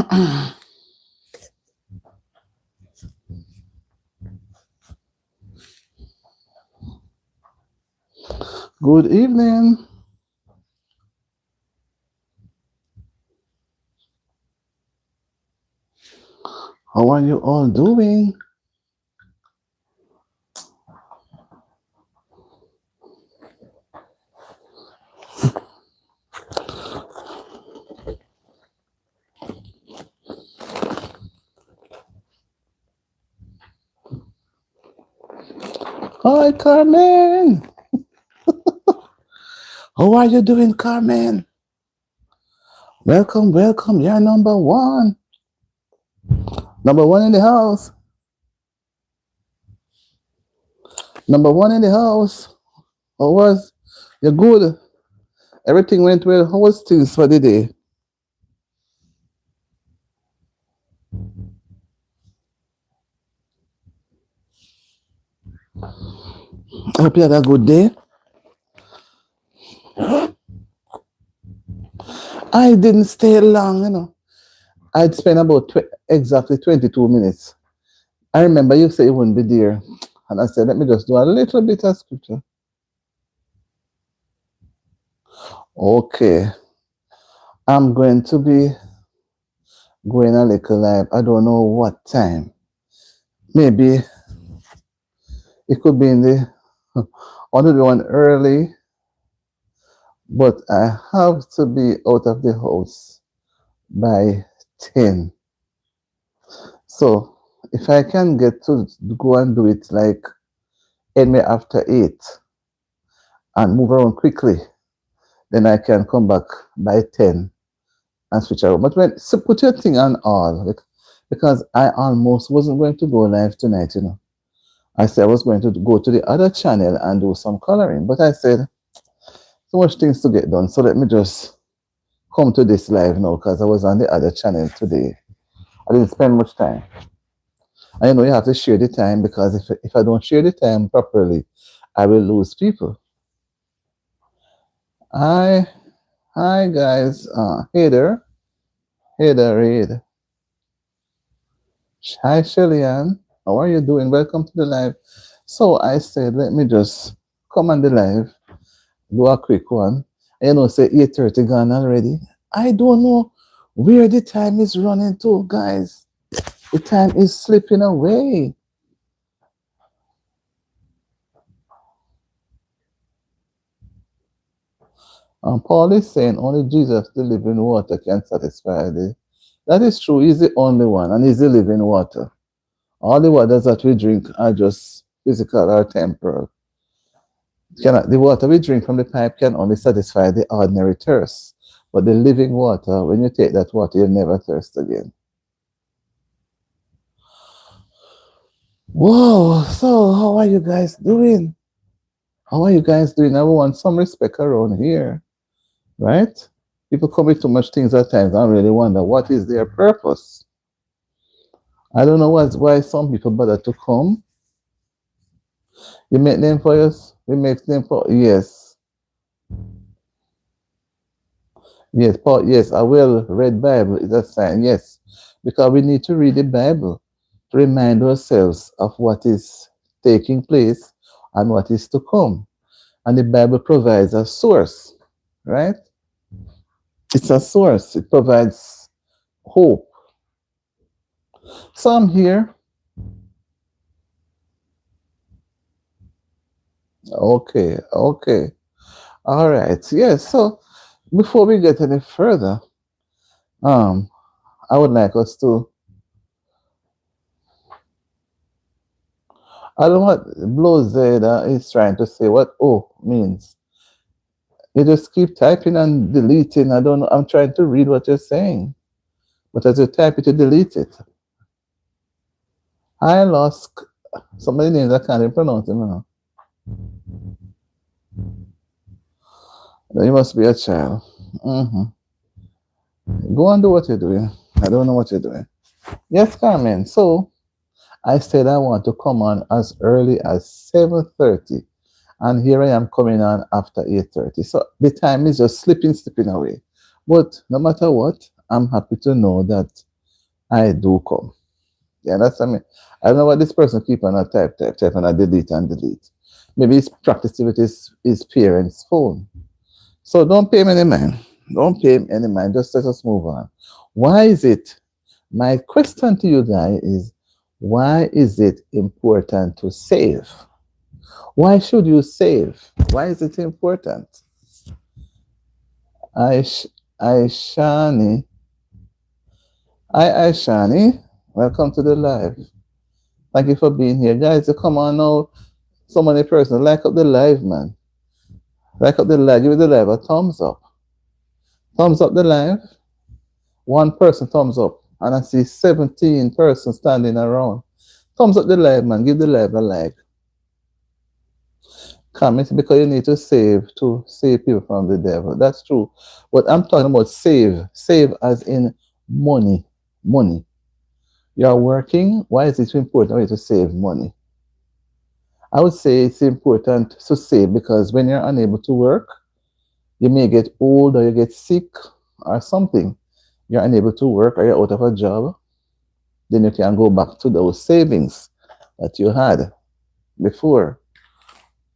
Good evening. How are you all doing? Hi, Carmen. How are you doing, Carmen? Welcome, welcome. You're number one. Number one in the house. Number one in the house. How was? You're good. Everything went well. How was things for the day? I hope you had a good day. I didn't stay long. I'd spent about exactly 22 minutes. I remember you said you wouldn't be there. And I said, let me just do a little bit of scripture. Okay. I'm going to be going a little live. I don't know what time. Maybe it could be in the I want to do one early, but I have to be out of the house by 10. So if I can get to go and do it like anyway after 8 and move around quickly, then I can come back by 10 and switch around. But so put your thing on all because I almost wasn't going to go live tonight. I said I was going to go to the other channel and do some coloring, but I said so much things to get done. So let me just come to this live now because I was on the other channel today. I didn't spend much time. I know you have to share the time because if I don't share the time properly, I will lose people. Hi, hi guys. Hey there. Hey there, Reid. Hi, Shellyan. How are you doing? Welcome to the live. So I said, let me just come on the live, do a quick one. Say 8:30 gone already. I don't know where the time is running to, guys. The time is slipping away. Paul is saying only Jesus, the living water, can satisfy thee. That is true. He's the only one, and he's the living water. All the waters that we drink are just physical or temporal. The water we drink from the pipe can only satisfy the ordinary thirst. But the living water, when you take that water, you'll never thirst again. Whoa, so how are you guys doing? How are you guys doing? I want some respect around here, right? People come with too much things at times. I really wonder what is their purpose. I don't know why some people bother to come. You make name for us? We make name for yes. Yes, Paul, yes, I will read Bible is a sign, yes. Because we need to read the Bible to remind ourselves of what is taking place and what is to come. And the Bible provides a source, right? It's a source. It provides hope. So I'm here. Okay, okay. All right. Yes. So before we get any further, I would like us to I don't know what Blozeda is trying to say, what O means. You just keep typing and deleting. I don't know. I'm trying to read what you're saying. But as you type it, you delete it. I lost somebody names I can't even pronounce them now. You must be a child. Go and do what you're doing. I don't know what you're doing. Yes, Carmen. So I said I want to come on as early as 7:30. And here I am coming on after 8:30. So the time is just slipping away. But no matter what, I'm happy to know that I do come. Yeah, that's I mean. I don't know what this person keep on a type and a delete and delete. Maybe he's practicing with his parents' phone. So don't pay him any mind. Don't pay him any mind. Just let us move on. Why is it? My question to you guys is, why is it important to save? Why should you save? Why is it important? Aish, Aishani, Aishani, welcome to the live. Thank you for being here, guys. So come on now, so many persons like up the live, man. Like up the live. Give the live a thumbs up. Thumbs up the live. One person thumbs up, and I see 17 persons standing around. Thumbs up the live, man. Give the live a like. Comment because you need to save people from the devil. That's true. But I'm talking about save. Save as in money. Money. You're working. Why is it important to save money? I would say it's important to save because when you're unable to work, you may get old or you get sick or something. You're unable to work or you're out of a job. Then you can go back to those savings that you had before.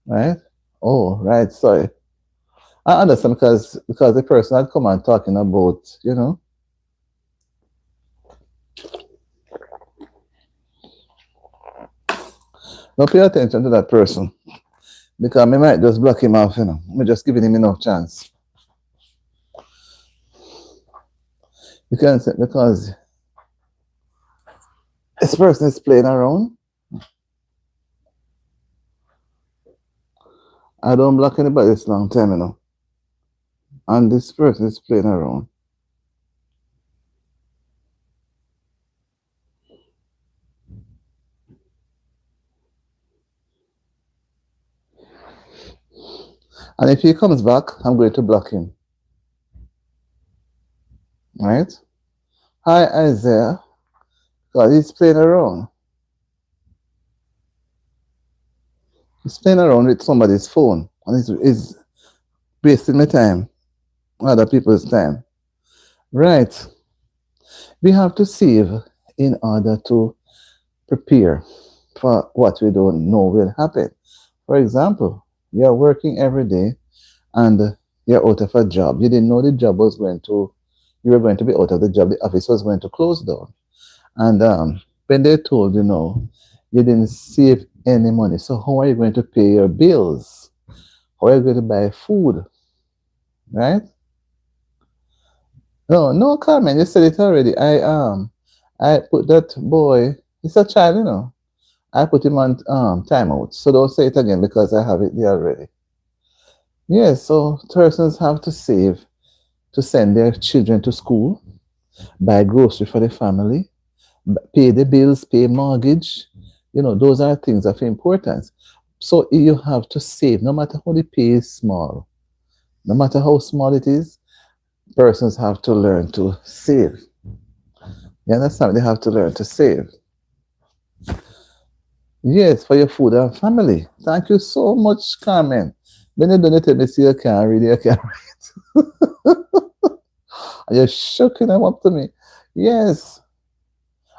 Right? Oh, right. Sorry. I understand because the person had come and talking about, don't pay attention to that person because we might just block him off, We're just giving him enough chance. Because this person is playing around. I don't block anybody this long time, And this person is playing around. And if he comes back, I'm going to block him. Right? Hi, Isaiah. God, he's playing around. He's playing around with somebody's phone. And he's wasting my time. Other people's time. Right. We have to save in order to prepare for what we don't know will happen. For example, you're working every day and you're out of a job. You didn't know the job was you were going to be out of the job. The office was going to close down. And when they told you didn't save any money. So how are you going to pay your bills? How are you going to buy food? Right? No, Carmen, you said it already. I put that boy. He's a child. I put him on timeout. So don't say it again because I have it there already. Yes, so persons have to save to send their children to school, buy grocery for the family, pay the bills, pay mortgage. Those are things of importance. So you have to save, no matter how the pay is small, no matter how small it is, persons have to learn to save. You understand? They have to learn to save. Yes, for your food and family. Thank you so much, Carmen. When you don't tell me, see, you can't read, you can't write. You're shooking them up to me. Yes.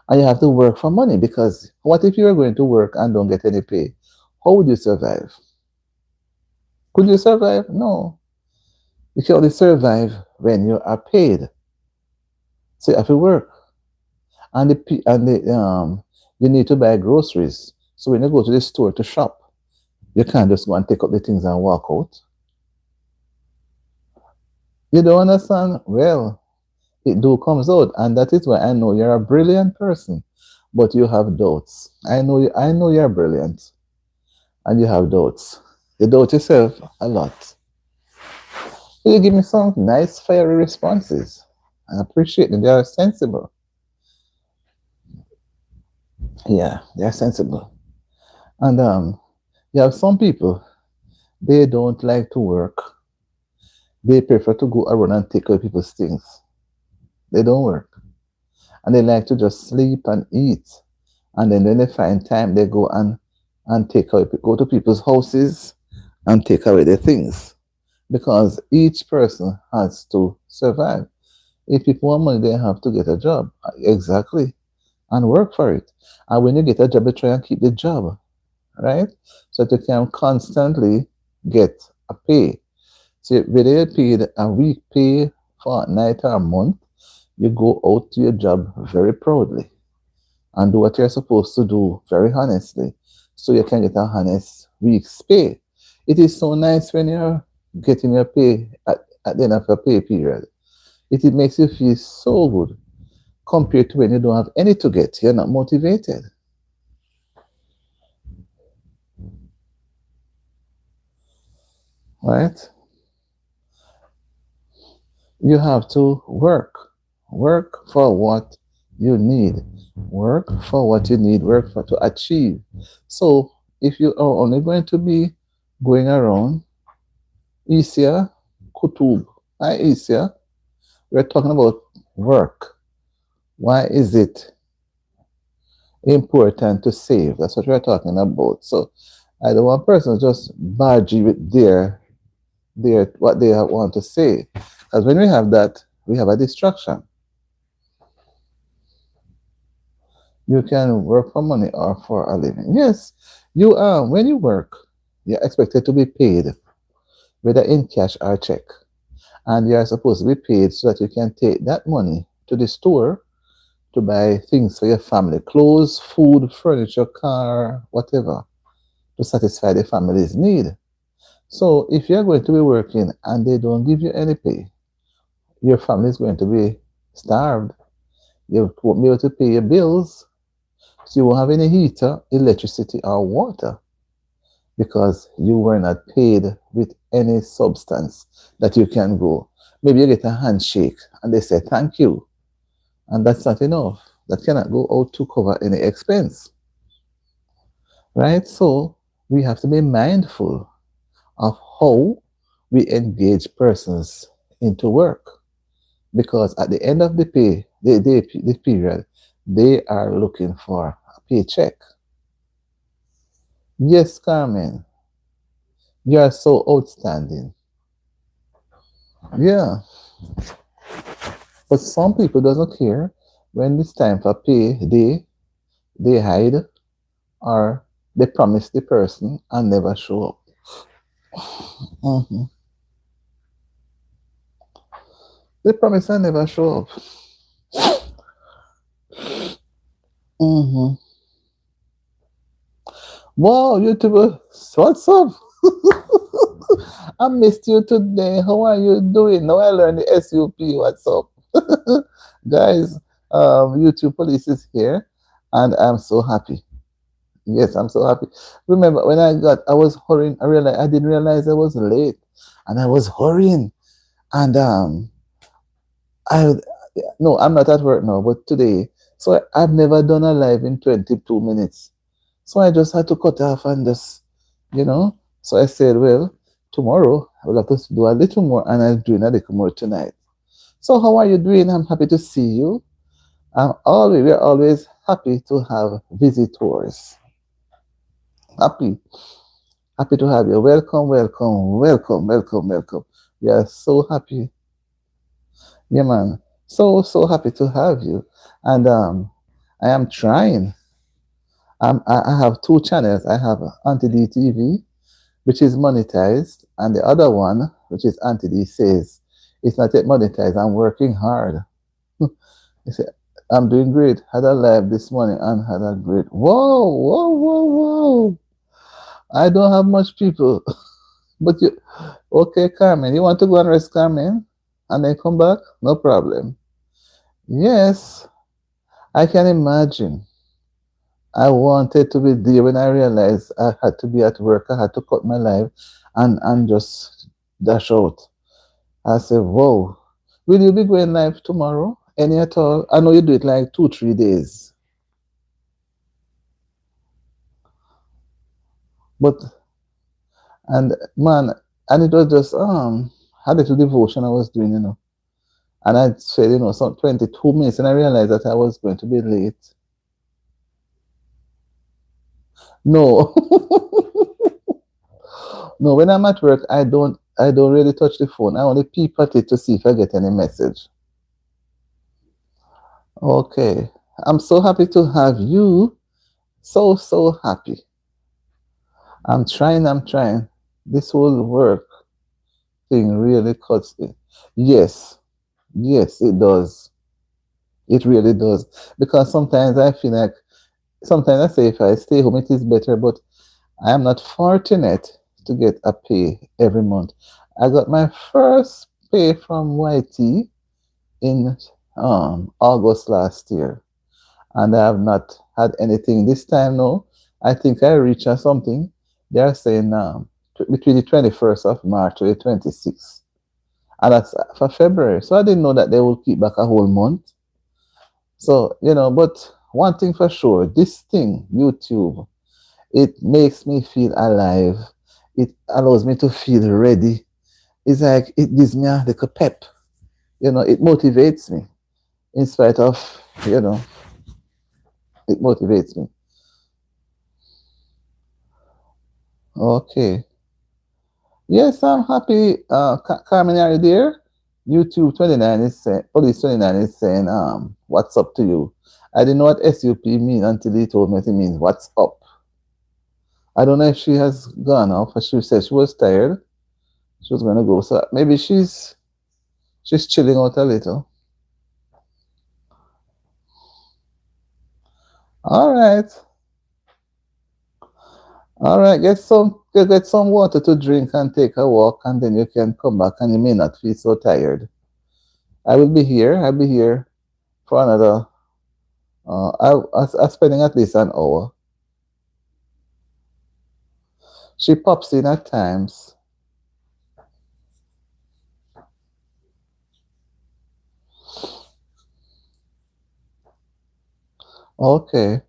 And you have to work for money because what if you are going to work and don't get any pay? How would you survive? Could you survive? No. You can only survive when you are paid. So you have to work. And you need to buy groceries. So when you go to the store to shop, you can't just go and take up the things and walk out. You don't understand? Well, it do comes out, and that is why I know you're a brilliant person, but you have doubts. I know you're brilliant, and you have doubts. You doubt yourself a lot. You give me some nice, fiery responses. I appreciate them. They are sensible. Yeah, they are sensible. And you have some people, they don't like to work. They prefer to go around and take away people's things. They don't work. And they like to just sleep and eat. And then when they find time, they go and go to people's houses and take away their things. Because each person has to survive. If people want money, they have to get a job. Exactly. And work for it. And when you get a job, you try and keep the job, right? So that you can constantly get a pay. So whether you're paid a week pay, fortnight, or a month, you go out to your job very proudly and do what you're supposed to do very honestly so you can get a honest week's pay. It is so nice when you're getting your pay at the end of a pay period. It makes you feel so good compared to when you don't have any to get. You're not motivated, right? You have to work for what you need, work for what you need, work for to achieve. So if you are only going to be going around Isia Kutub, hi Isia, we're talking about work. Why is it important to save? That's what we're talking about. So I don't want person to just barge with their what they want to say. Because when we have that, we have a distraction. You can work for money or for a living. Yes, you are. When you work, you're expected to be paid, whether in cash or check. And you are supposed to be paid so that you can take that money to the store to buy things for your family, clothes, food, furniture, car, whatever, to satisfy the family's need. So if you're going to be working and they don't give you any pay, your family is going to be starved. You won't be able to pay your bills. So you won't have any heater, electricity, or water because you were not paid with any substance that you can go. Maybe you get a handshake and they say thank you, and that's not enough. That cannot go out to cover any expense, right? So we have to be mindful of how we engage persons into work because at the end of the pay, the period, they are looking for a paycheck. Yes, Carmen, you are so outstanding. Yeah, but some people doesn't care when it's time for pay. They hide or they promise the person and never show up. Mhm. They promise and never show up. Hmm. Wow, YouTuber, what's up? I missed you today. How are you doing? Now I learned the SUP. What's up? Guys, YouTube police is here and I'm so happy. Yes, I'm so happy. Remember when I was hurrying, I didn't realize I was late and I was hurrying. And I no, I'm not at work now, but today, so I've never done a live in 22 minutes. So I just had to cut off and just, you know. So I said, well, tomorrow I will have to do a little more and I'll do a little more tonight. So how are you doing? I'm happy to see you. We're always happy to have visitors. Happy, happy to have you. Welcome, welcome, welcome, welcome, welcome. We are so happy. Yeah, man. So happy to have you. And I am trying. I have two channels. I have Auntie D TV, which is monetized, and the other one, which is Auntie D Says, it's not yet monetized. I'm working hard. You see, I'm doing great. Had a live this morning and had a great. Whoa, whoa, whoa, whoa! I don't have much people, but you. Okay, Carmen, you want to go and rest, Carmen, and then come back? No problem. Yes, I can imagine. I wanted to be there when I realized I had to be at work. I had to cut my life and just dash out. I said, whoa, will you be going live tomorrow? Any at all? I know you do it like 2, 3 days. But, and man, and it was just, a little devotion I was doing, And I said, some 22 minutes and I realized that I was going to be late. No. No, when I'm at work, I don't really touch the phone. I only peep at it to see if I get any message. Okay. I'm so happy to have you. So, so happy. I'm trying. This whole work thing really cuts it. Yes, yes, it does. It really does. Because sometimes I feel like, sometimes I say if I stay home, it is better, but I am not fortunate to get a pay every month. I got my first pay from YT in August last year, and I have not had anything this time. No, I think I reached something. They are saying between the 21st of March to the 26th, and that's for February. So I didn't know that they will keep back a whole month. So, but one thing for sure, this thing, YouTube, it makes me feel alive. It allows me to feel ready. It's like it gives me a little pep. It motivates me in spite of, you know, it motivates me. Okay. Yes, I'm happy. Carmen, are you there? YouTube 29 is saying, Police 29 is saying, what's up to you? I didn't know what SUP mean until he told me it means what's up. I don't know if she has gone off, but she said she was tired. She was gonna go. So maybe she's chilling out a little. All right. All right. Get some water to drink and take a walk, and then you can come back and you may not feel so tired. I will be here. I'll be here for another I'm spending at least an hour. She pops in at times. Okay.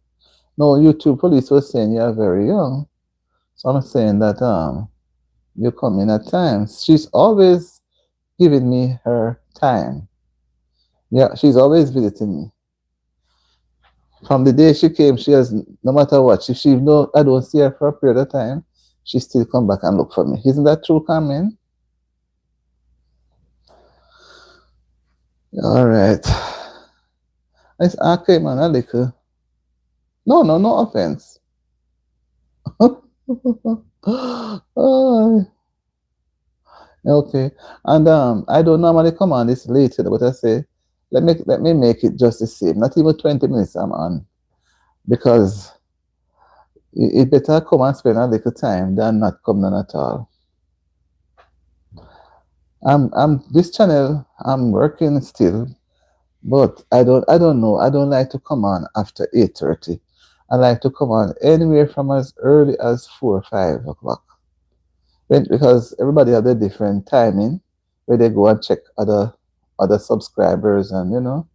No, YouTube police was saying you're very young. So I'm saying that you come in at times. She's always giving me her time. Yeah, she's always visiting me. From the day she came, she has no matter what. If she know I don't see her for a period of time, she still come back and look for me. Isn't that true, Carmen? All right. It's okay, man. A little. No, no, no offense. Oh, okay. And I don't normally come on this late, but I say let me make it just the same. Not even 20 minutes I'm on. Because it better come and spend a little time than not come none at all. I'm this channel I'm working still, but I don't know. I don't like to come on after 8:30. I like to come on anywhere from as early as 4 or 5 o'clock. Because everybody have their different timing where they go and check other subscribers and.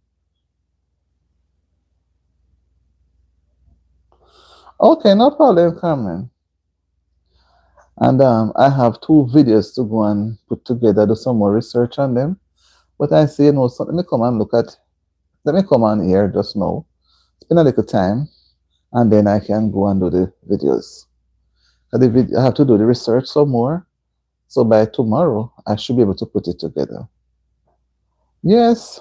Okay, no problem, Carmen. And I have 2 videos to go and put together, do some more research on them. But I say, so let me come on here just now, spend a little time, and then I can go and do the videos. I have to do the research some more. So by tomorrow, I should be able to put it together. Yes,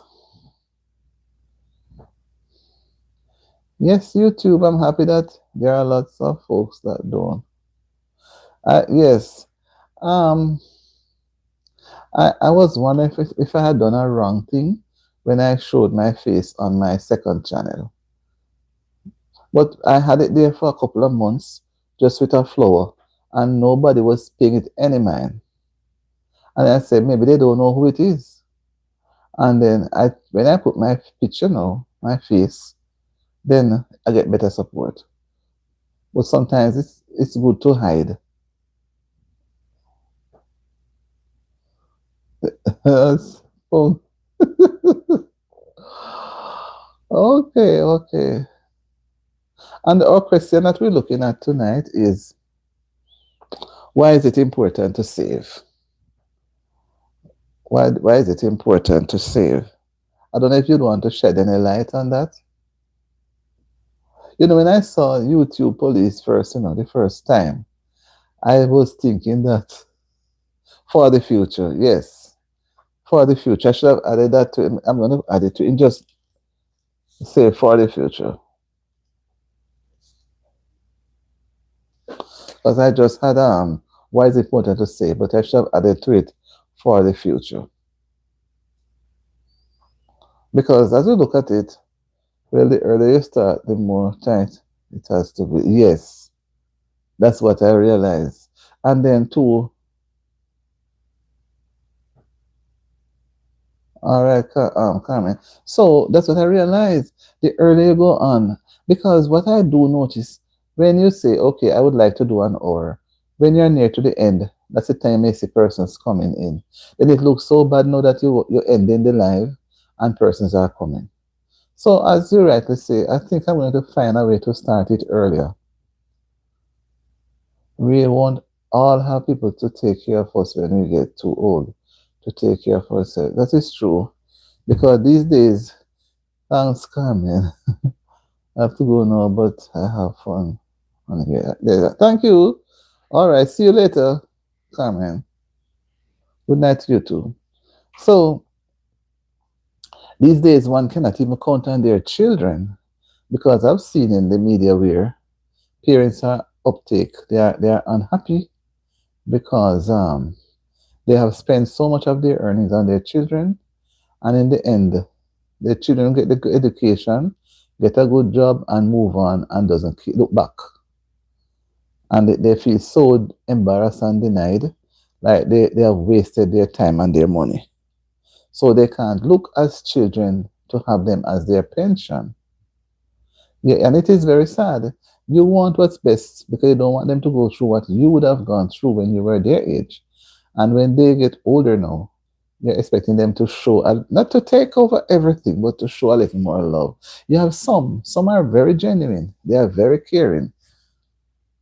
yes, YouTube. I'm happy that there are lots of folks that don't. Yes. Um, I was wondering if I had done a wrong thing when I showed my face on my second channel. But I had it there for a couple of months just with a flower, and nobody was paying it any mind. And I said, maybe they don't know who it is. And then when I put my picture now, my face, then I get better support. But sometimes it's good to hide. Oh, okay, okay. And our question that we're looking at tonight is, why is it important to save? Why is it important to save? I don't know if you'd want to shed any light on that. When I saw YouTube police first, the first time, I was thinking that for the future, yes, for the future, I should have added that to it. I'm going to add it to it in just Save for the future. Because I just had why is it important to save, but I should have added to it for the future. Because as we look at it, well, the earlier you start, the more tight it has to be. Yes, that's what I realized. And then too, all right, Carmen. So that's what I realized. The earlier you go on, because what I do notice when you say, okay, I would like to do an hour, when you're near to the end, that's the time I see persons coming in. Then it looks so bad now that you're ending the live and persons are coming. So as you rightly say, I think I'm going to find a way to start it earlier. We won't all have people to take care of us when we get too old to take care of ourselves. That is true. Because these days, thanks, Carmen. I have to go now, but I have fun on here. Thank you. All right. See you later, Carmen. Good night to you too. So these days, one cannot even count on their children because I've seen in the media where parents are uptake. They are unhappy because they have spent so much of their earnings on their children, and in the end, the children get the good education, get a good job, and move on, and doesn't look back. And they feel so embarrassed and denied, like they have wasted their time and their money. So they can't look as children to have them as their pension. Yeah, and it is very sad. You want what's best because you don't want them to go through what you would have gone through when you were their age. And when they get older now, you're expecting them to show, not to take over everything, but to show a little more love. You have some are very genuine, they are very caring,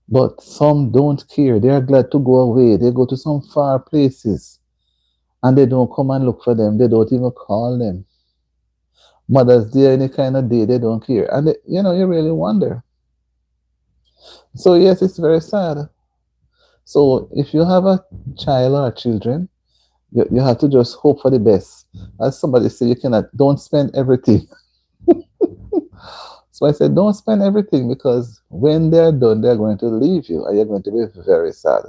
but some don't care. They are glad to go away. They go to some far places and they don't come and look for them. They don't even call them. Mother's Day, any kind of day, they don't care. And, you really wonder. So, yes, it's very sad. So, if you have a child or children, you have to just hope for the best. As somebody said, don't spend everything. So I said, don't spend everything because when they're done, they're going to leave you and you're going to be very sad.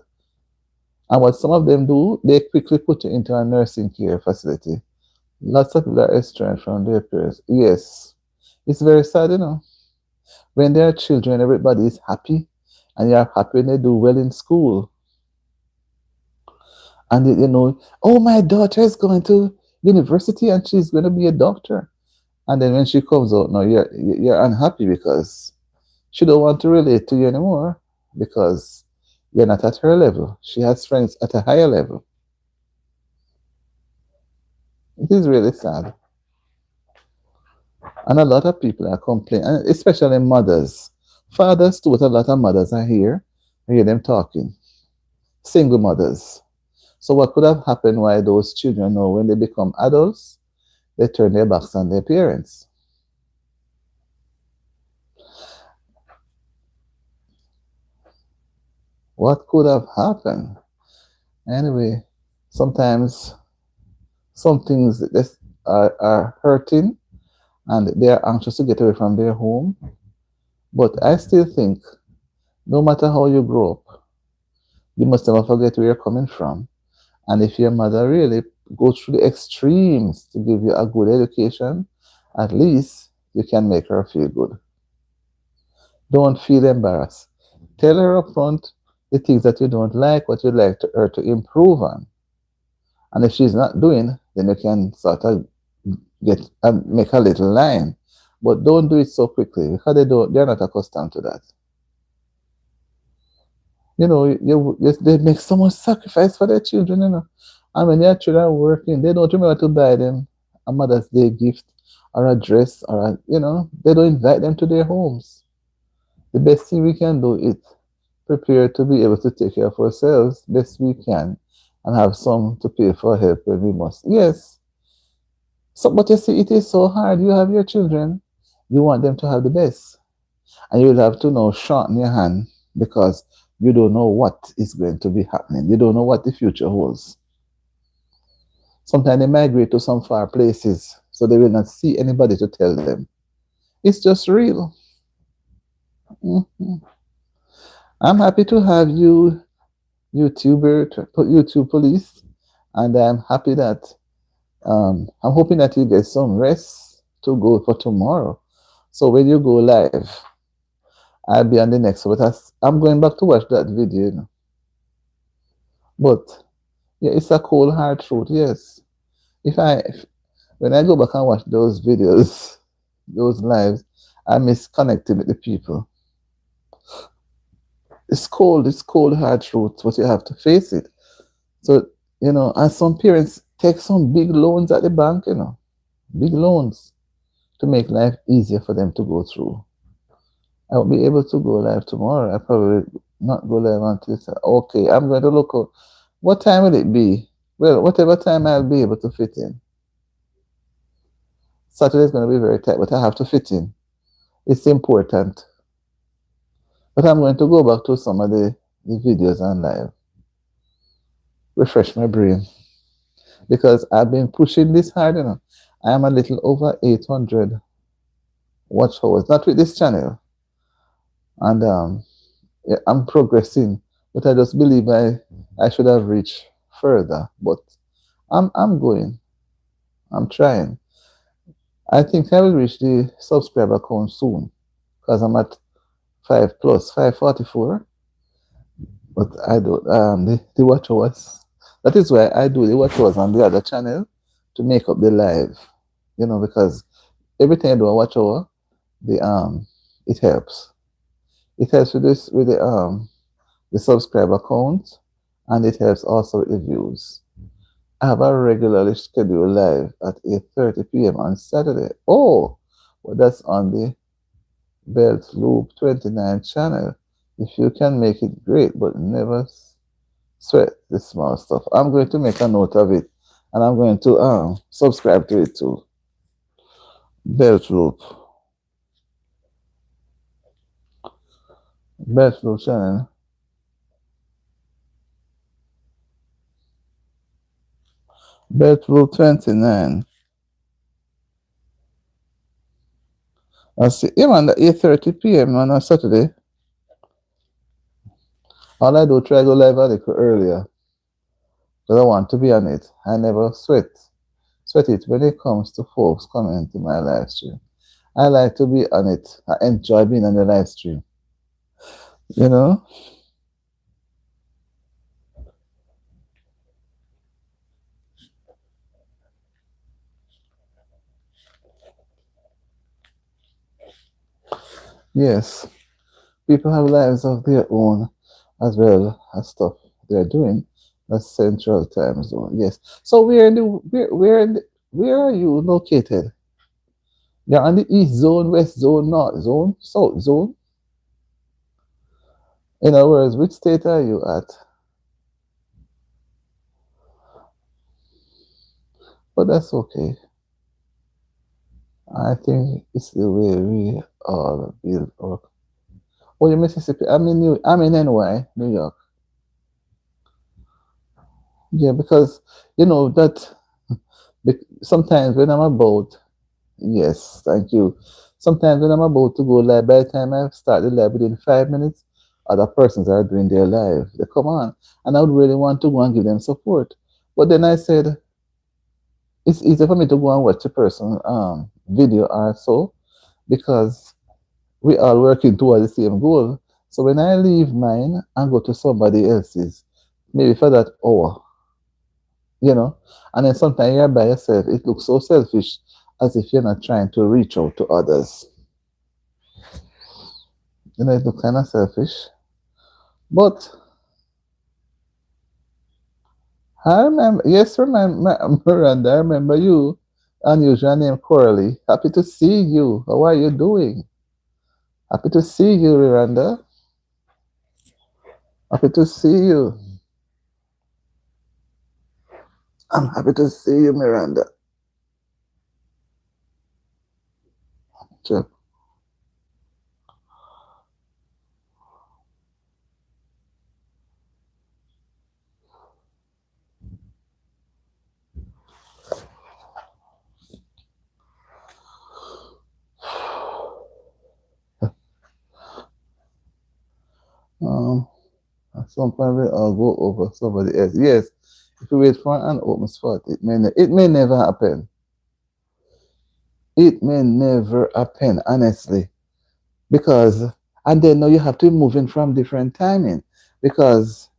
And what some of them do, they quickly put you into a nursing care facility. Lots of people are estranged from their parents. Yes, it's very sad. When they're children, everybody is happy and you're happy when they do well in school. And oh, my daughter is going to university and she's going to be a doctor. And then when she comes out, now you're unhappy because she don't want to relate to you anymore because you're not at her level. She has friends at a higher level. It is really sad. And a lot of people are complaining, especially mothers. Fathers too, but a lot of mothers are here. I hear them talking. Single mothers. So what could have happened while those children know when they become adults, they turn their backs on their parents. What could have happened? Anyway, sometimes some things that are hurting and they are anxious to get away from their home. But I still think no matter how you grow up, you must never forget where you're coming from. And if your mother really goes through the extremes to give you a good education, at least you can make her feel good. Don't feel embarrassed. Tell her up front the things that you don't like, what you'd like her to improve on. And if she's not doing, then you can sort of make a little line. But don't do it so quickly because they're not accustomed to that. They make so much sacrifice for their children. And when their children are working, they don't remember to buy them a Mother's Day gift or a dress they don't invite them to their homes. The best thing we can do is prepare to be able to take care of ourselves best we can and have some to pay for help when we must. Yes. So, but you see, it is so hard. You have your children, you want them to have the best. And you'll have to now shorten your hand because you don't know what is going to be happening. You don't know what the future holds. Sometimes they migrate to some far places, so they will not see anybody to tell them. It's just real. Mhm. I'm happy to have you, YouTube police, and I'm happy that I'm hoping that you get some rest to go for tomorrow. So when you go live, I'll be on the next one. But I'm going back to watch that video, But yeah, it's a cold hard truth. Yes, if when I go back and watch those videos, those lives, I miss connecting with the people. It's cold. It's cold hard truth, but you have to face it. So and some parents take some big loans at the bank, big loans to make life easier for them to go through. I won't be able to go live tomorrow. I probably not go live until okay, I'm going to look out. What time will it be? Well, whatever time I'll be able to fit in. Saturday is going to be very tight, but I have to fit in. It's important. But I'm going to go back to some of the videos on live, refresh my brain. Because I've been pushing this hard, I am a little over 800 watch hours, not with this channel. And yeah, I'm progressing, but I just believe I should have reached further. But I'm going. I'm trying. I think I will reach the subscriber count soon because I'm at 544. But I don't the watch hours. That is why I do the watch hours on the other channel to make up the live. Because every time I do a watch hour, the it helps. It helps with this with the subscriber count, and it helps also with the views. I have a regularly scheduled live at 8:30 p.m. on Saturday. Oh, well, that's on the Belt Loop 29 channel. If you can make it, great, but never sweat the small stuff. I'm going to make a note of it, and I'm going to subscribe to it too. Belt Loop. Belt Loop channel. Belt Loop 29. I see him on the 8:30 p.m. on a Saturday. All I do try to go live a little earlier because I want to be on it. I never sweat it when it comes to folks coming to my live stream. I like to be on it. I enjoy being on the live stream. You know? Yes. People have lives of their own as well as stuff they're doing. That's Central Time Zone. Yes. So where are you located? You're on the East Zone, West Zone, North Zone, South Zone. In other words, which state are you at? But that's okay. I think it's the way we all build our. Oh, you Mississippi. I'm in NY, New York. Yeah, because that sometimes when I'm about, yes, thank you. Sometimes when I'm about to go live, by the time I start the live within 5 minutes, other persons are doing their live. They come on, and I would really want to go and give them support. But then I said, it's easier for me to go and watch a person video or so because we are working toward the same goal. So when I leave mine and go to somebody else's, maybe for that hour, and then sometimes you're by yourself, it looks so selfish as if you're not trying to reach out to others. It looks kind of selfish. But I remember, yes, Miranda, I remember you, unusual name Coralie. Happy to see you. How are you doing? Happy to see you, Miranda. Happy to see you. I'm happy to see you, Miranda. Sure. some point will all go over somebody else. Yes, if you wait for an open spot, it may never happen. It may never happen, honestly, because and then now you have to be moving from different timing because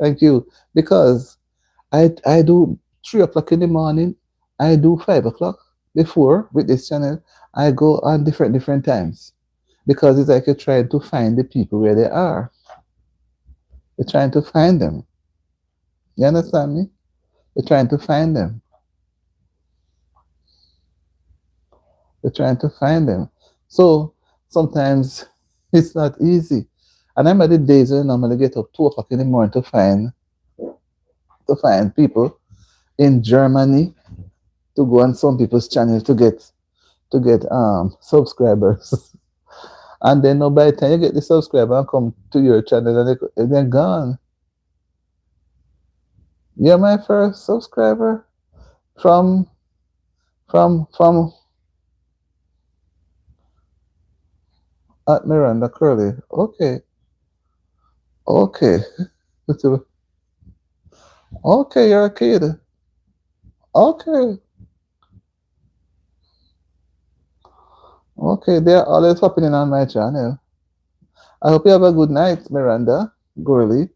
thank you because I do 3 o'clock in the morning, I do 5 o'clock before with this channel. I go on different times because it's like you're trying to find the people where they are. You're trying to find them. You understand me? You're trying to find them. You're trying to find them. So sometimes it's not easy. And I'm at the days when I normally get up 2 o'clock in the morning to find people in Germany to go on some people's channel to get subscribers. And then now by the time you get the subscriber and come to your channel and they're gone. You're my first subscriber from at Miranda Curly. Okay. Okay. Okay, you're a kid. Okay. Okay, they're always popping in on my channel. I hope you have a good night, Miranda Gurley.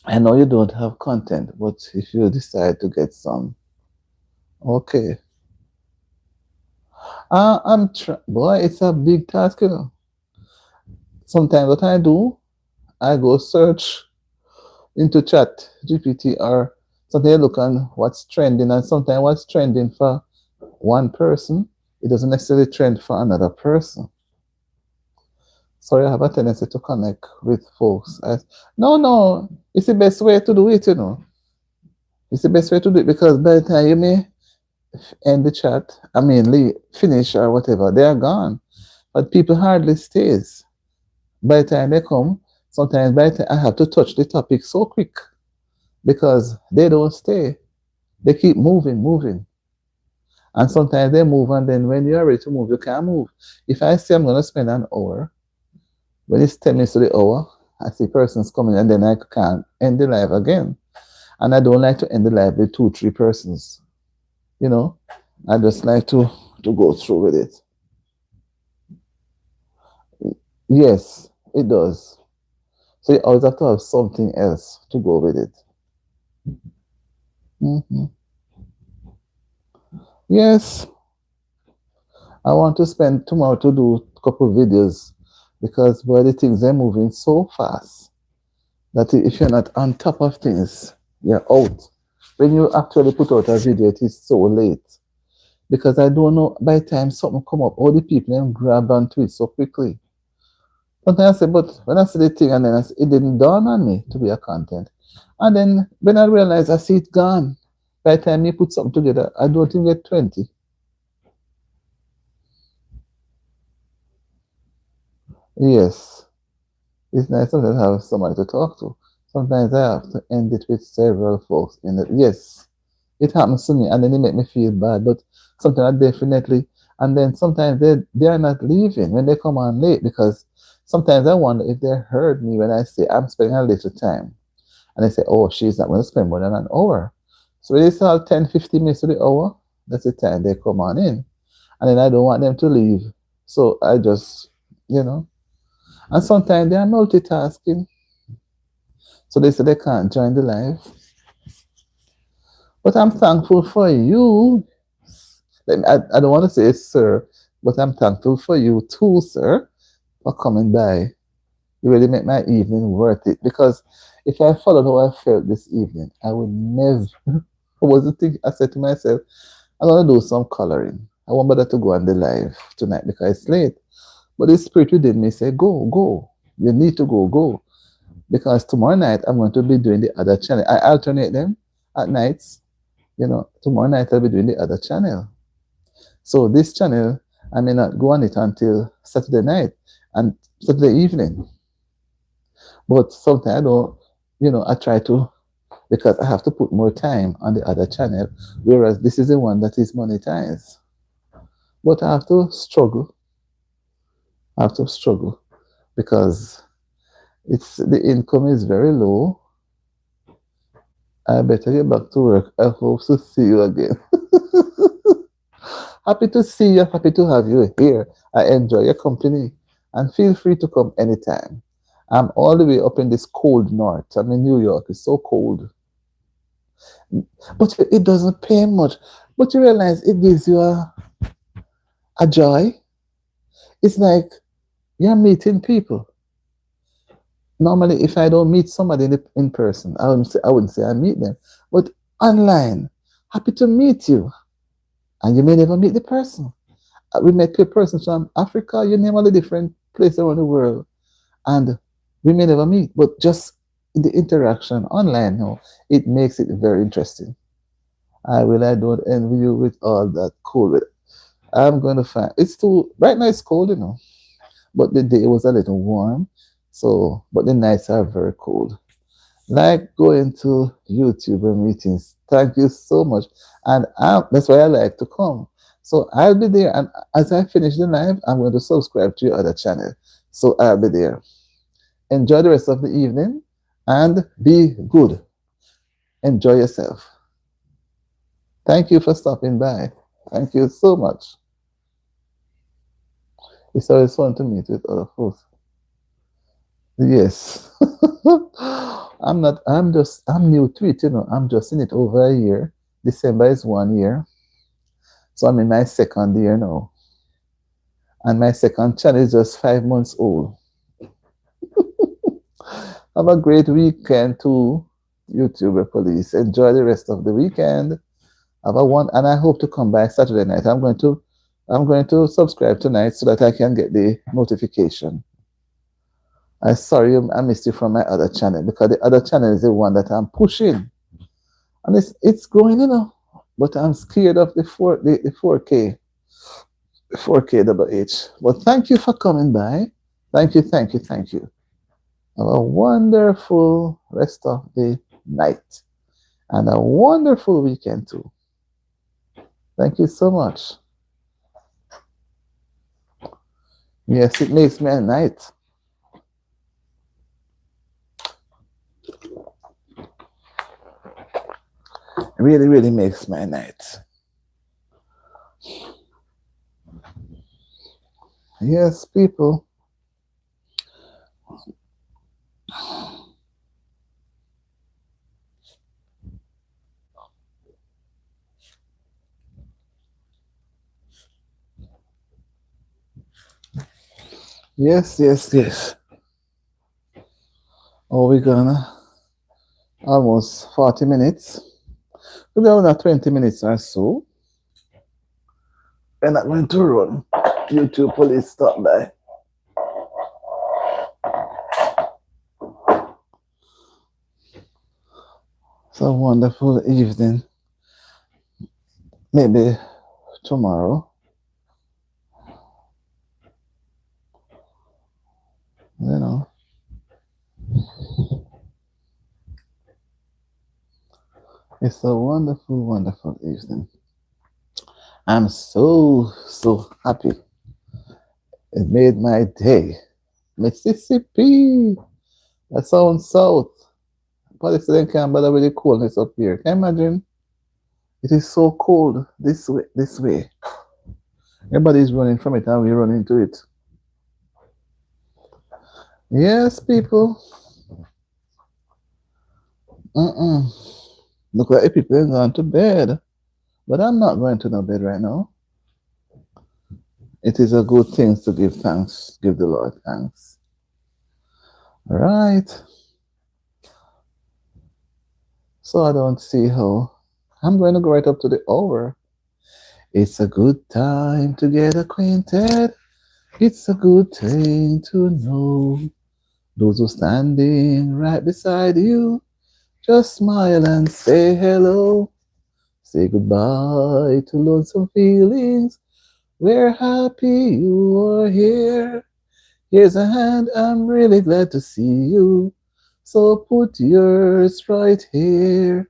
I know you don't have content, but if you decide to get some, okay. Boy, it's a big task, you know. Sometimes what I do, I go search into chat GPT or something, I look on what's trending, and sometimes what's trending for one person, it doesn't necessarily trend for another person. Sorry, I have a tendency to connect with folks. No, it's the best way to do it, you know. It's the best way to do it because by the time you may end the chat, finish or whatever, they are gone. But people hardly stays. By the time they come, sometimes by the time I have to touch the topic so quick because they don't stay. They keep moving. And sometimes they move, and then when you're ready to move, you can't move. If I say I'm going to spend an hour, when it's 10 minutes to the hour, I see persons coming, and then I can't end the live again. And I don't like to end the live with 2-3 persons. You know, I just like to go through with it. Yes, it does. So you always have to have something else to go with it. Mm-hmm. Yes, I want to spend tomorrow to do a couple of videos because boy, the things are moving so fast that if you're not on top of things, you're out. When you actually put out a video, it is so late. Because I don't know by the time something come up, all the people then grab onto it so quickly. Sometimes I say, but when I see the thing and then it didn't dawn on me to be a content. And then when I realize I see it gone, by the time you put something together, I don't even get 20. Yes. It's nice sometimes to have somebody to talk to. Sometimes I have to end it with several folks in it. Yes. It happens to me and then it make me feel bad. But sometimes I definitely and then sometimes they are not leaving when they come on late because sometimes I wonder if they heard me when I say I'm spending a little time. And they say, oh, she's not going to spend more than an hour. So when it's all 10, 15 minutes to the hour, that's the time they come on in. And then I don't want them to leave. So I just, you know. And sometimes they are multitasking. So they say they can't join the live. But I'm thankful for you. I don't want to say sir, but I'm thankful for you too, sir, for coming by. You really make my evening worth it. Because if I followed how I felt this evening, I would never. I was the thing I said to myself, I'm gonna do some coloring. I want better to go on the live tonight because it's late. But the spirit within me said, go. You need to go. Because tomorrow night I'm going to be doing the other channel. I alternate them at nights. You know, tomorrow night I'll be doing the other channel. So this channel, I may not go on it until Saturday night and Saturday evening. But sometimes I don't, I try to, because I have to put more time on the other channel, whereas this is the one that is monetized. But I have to struggle. Because It's the income is very low. I better get back to work. I hope to see you again. Happy to see you. Happy to have you here. I enjoy your company. And feel free to come anytime. I'm all the way up in this cold north. I'm in New York. It's so cold. But it doesn't pay much. But you realize it gives you a joy. It's like you're meeting people. Normally, if I don't meet somebody in person, I wouldn't say I meet them. But online, happy to meet you. And you may never meet the person. We met a person from Africa, you name all the different places around the world. And we may never meet, but just in the interaction online, it makes it very interesting. I don't envy you with all that cold weather. I'm going to find it's too right now. It's cold, but the day was a little warm. So, but the nights are very cold. Like going to YouTube and meetings. Thank you so much, and that's why I like to come. So I'll be there, and as I finish the live, I'm going to subscribe to your other channel. So I'll be there. Enjoy the rest of the evening, and be good. Enjoy yourself. Thank you for stopping by. Thank you so much. It's always fun to meet with other folks. Yes. I'm new to it, I'm just in it over a year. December is 1 year. So I'm in my second year now. And my second channel is just 5 months old. Have a great weekend too, YouTuber police. Enjoy the rest of the weekend. Have a one, and I hope to come back Saturday night. I'm going to subscribe tonight so that I can get the notification. I'm sorry I missed you from my other channel, because the other channel is the one that I'm pushing, and it's growing, but I'm scared of the 4K, 4K double H. But thank you for coming by. Thank you, thank you, thank you. Have a wonderful rest of the night and a wonderful weekend too. Thank you so much. Yes, it makes me a night. It really, really makes my night. Yes, people. Yes, yes, yes. Oh, we're gonna almost 40 minutes. We're gonna 20 minutes or so. We're not going to run. YouTube police stop by. It's a wonderful evening. Maybe tomorrow. It's a wonderful, wonderful evening. I'm so, so happy. It made my day. Mississippi. That sounds south. Palestinian can't bother with the coldness up here. Can you imagine? It is so cold this way. This way. Everybody's running from it, and we run into it. Yes, people. Look like people are going to bed. But I'm not going to no bed right now. It is a good thing to give thanks. Give the Lord thanks. All right. So I don't see how. I'm going to go right up to the hour. It's a good time to get acquainted. It's a good thing to know those who are standing right beside you. Just smile and say hello. Say goodbye to lonesome feelings. We're happy you are here. Here's a hand, I'm really glad to see you. So put yours right here.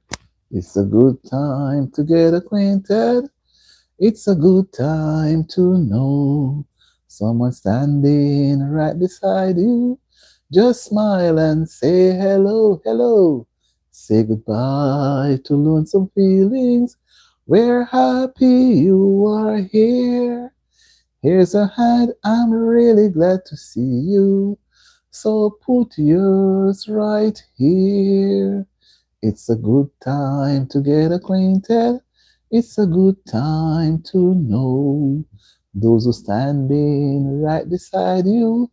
It's a good time to get acquainted. It's a good time to know someone standing right beside you. Just smile and say hello, hello. Say goodbye to lonesome feelings. We're happy you are here. Here's a hand, I'm really glad to see you. So put yours right here. It's a good time to get acquainted. It's a good time to know those who standing right beside you.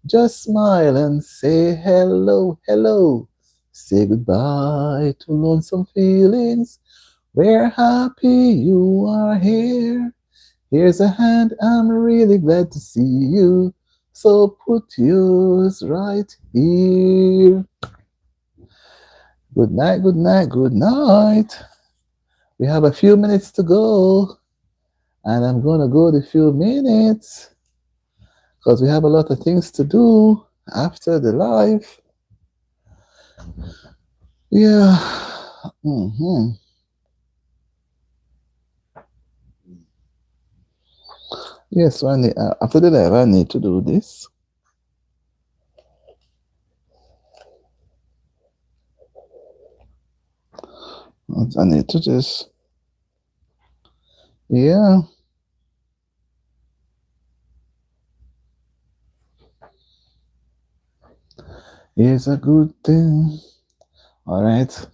Just smile and say hello, hello. Say goodbye to lonesome feelings. We're happy you are here. Here's a hand, I'm really glad to see you. So put yours right here. Good night, good night, good night. We have a few minutes to go, and I'm gonna go the few minutes because we have a lot of things to do after the live. Yeah. Yes, so after the live, I need to do this. I need to just, yeah. It's a good thing. All right.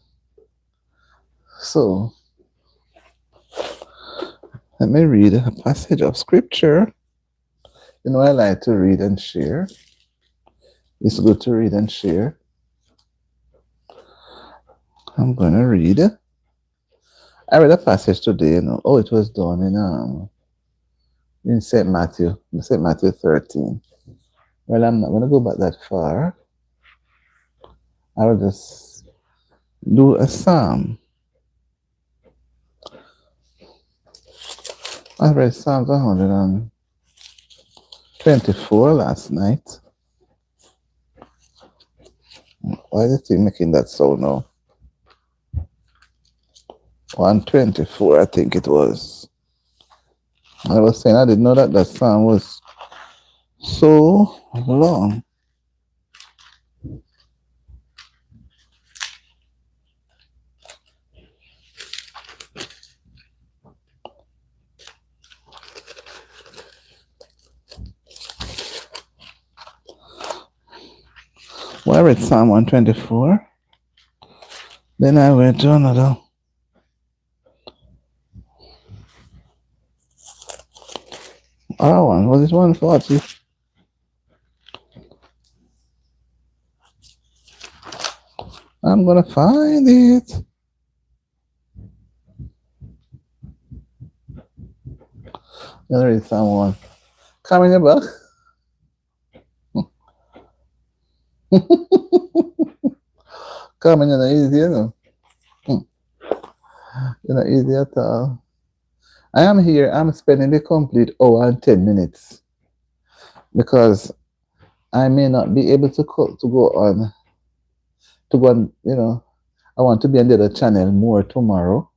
So, let me read a passage of scripture. You know, I like to read and share. It's good to read and share. I'm going to read. I read a passage today, you know. Oh, it was done in St. Matthew 13. Well, I'm not going to go back that far. I will just do a psalm. I read Psalms 124 last night. Why is the thing making that sound now? 124, I think it was. I was saying I didn't know that psalm was so long. Well, I read Psalm 124. Then I went to another. One. Was it 140? I'm going to find it. There is someone. Come in your back. Come in, you're not easy, you know. You're not easy at all. I am here. I'm spending the complete hour and 10 minutes because I may not be able to go on. You know, I want to be on the other channel more tomorrow,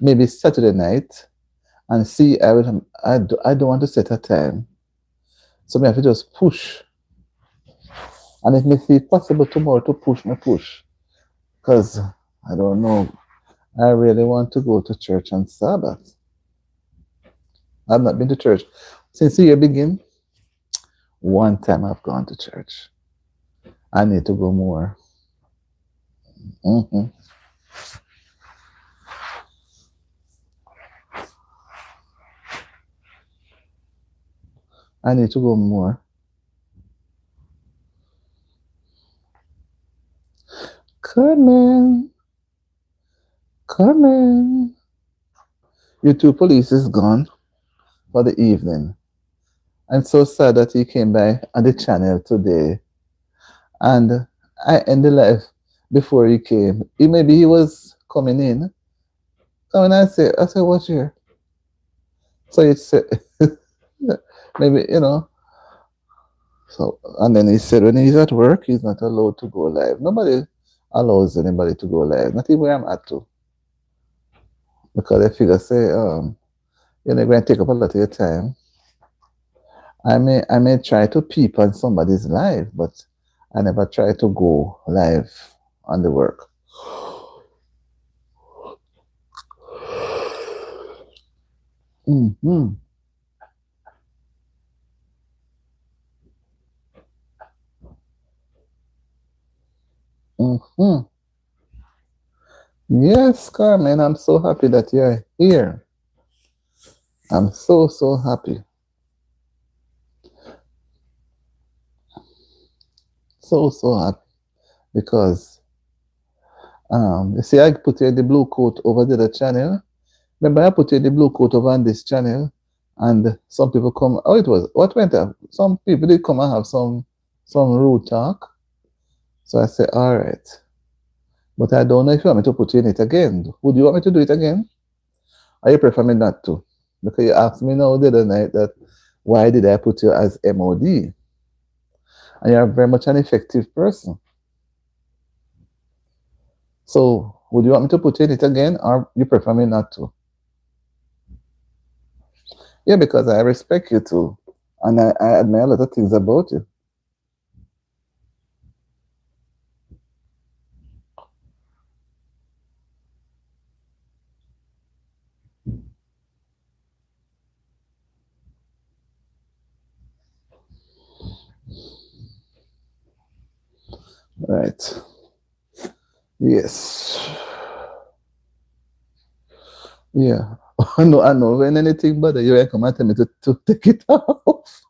maybe Saturday night, and see. I don't want to set a time, so I have to just push. And it may be possible tomorrow to push, because I don't know. I really want to go to church on Sabbath. I've not been to church since the year began. One time I've gone to church. I need to go more. I need to go more. Carmen. Your two police is gone for the evening. I'm so sad that he came by on the channel today. And I ended live before he came. Maybe he was coming in. Come and I said, what's here? So he said, maybe, you know. So, and then he said when he's at work, he's not allowed to go live. Nobody allows anybody to go live, not even where I'm at to. Because they figure, say, you're going to take up a lot of your time. I may try to peep on somebody's live, but I never try to go live on the work. Mm-hmm. Mm-hmm. Yes, Carmen, I'm so happy that you're here. I'm so, so happy. So, so happy. Because, you see, I put you in the blue coat over the other channel. Remember, I put you in the blue coat over on this channel. And some people come, oh, it was, what went up? Some people did come and have some rude talk. So I said, all right. But I don't know if you want me to put you in it again. Would you want me to do it again? Or you prefer me not to? Because you asked me now the other night that why did I put you as MOD? And you're very much an effective person. So would you want me to put you in it again or you prefer me not to? Yeah, because I respect you too. And I admire a lot of things about you. Right. Yes. Yeah. I know when anything bother you, I come and tell me to take it off.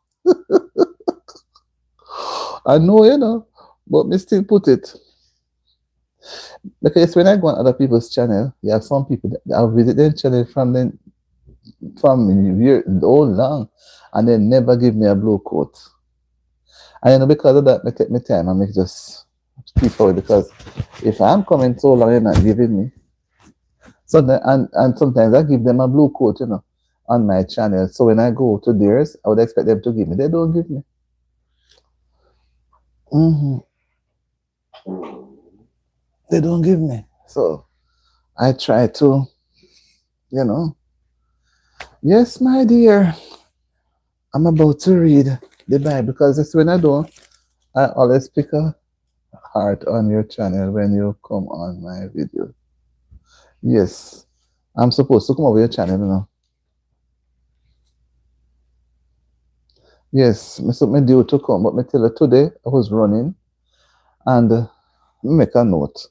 I know, but me still put it. Because when I go on other people's channel, you have some people that I visit their channel from years all long and they never give me a blue coat. And because of that, I take my time and make just keep away because if I'm coming so long, you're not giving me. So and sometimes I give them a blue coat, on my channel. So when I go to theirs, I would expect them to give me. They don't give me. Hmm. They don't give me. So I try to, you know. Yes, my dear. I'm about to read the Bible because that's when I don't. I always pick a heart on your channel when you come on my video. Yes, I'm supposed to come over your channel, Yes, me due to come, but me tell her today I was running and make a note.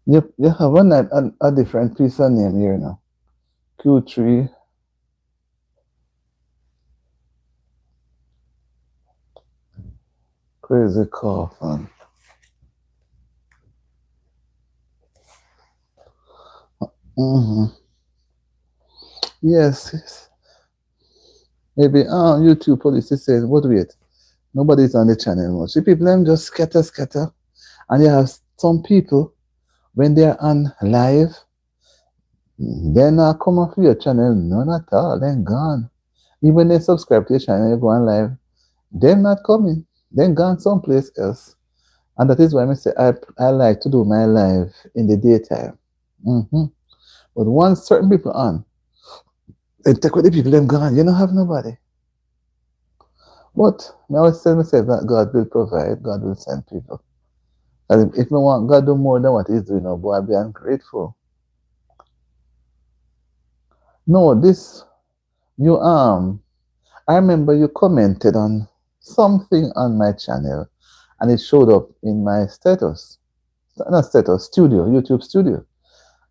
You have a different piece of name here now. Q3. Crazy coffin. Mm-hmm. Yes. Maybe YouTube police is saying, what wait, nobody's on the channel much. The people them just scatter. And you have some people when they're on live, they're not coming for your channel, none at all, they're gone. Even they subscribe to your channel, you go on live, they're not coming. They're gone someplace else. And that is why I say I like to do my live in the daytime. Mm-hmm. But once certain people on, they take with the people them gone. You don't have nobody. But I always tell myself that God will provide, God will send people. And if I want God to do more than what He's doing now, boy, I'll be ungrateful. No, this you I remember you commented on something on my channel and it showed up in my status. Not status, studio, YouTube studio.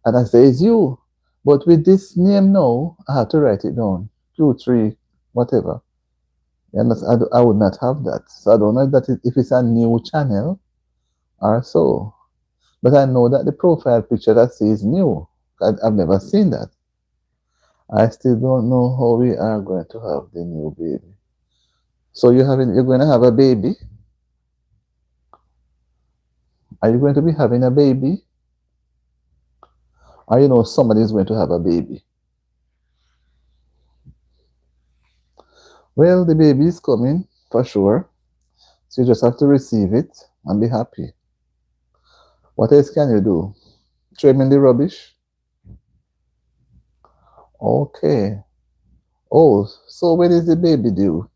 And I say, it's you. But with this name now, I have to write it down. 2, 3, whatever. And I would not have that. So I don't know if it's a new channel or so. But I know that the profile picture that says new. I've never seen that. I still don't know how we are going to have the new baby. So you're going to have a baby? Are you going to be having a baby? Or somebody is going to have a baby? Well, the baby is coming for sure. So you just have to receive it and be happy. What else can you do? Throw him in the rubbish? Okay. Oh, so when is the baby due?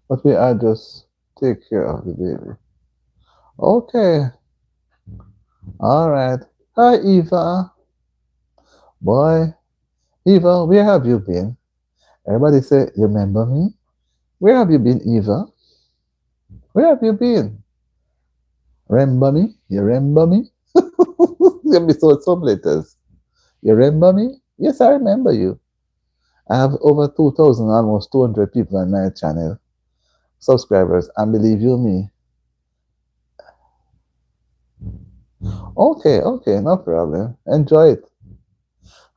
But we are just take care of the baby. Okay. All right. Hi, Eva. Boy, Eva, where have you been? Everybody say, you remember me? Where have you been, Eva? Where have you been? Remember me? You remember me? You be so some letters. You remember me? Yes, I remember you. I have over 2,000, almost 200 people on my channel, subscribers, and believe you me. Okay, okay, no problem. Enjoy it.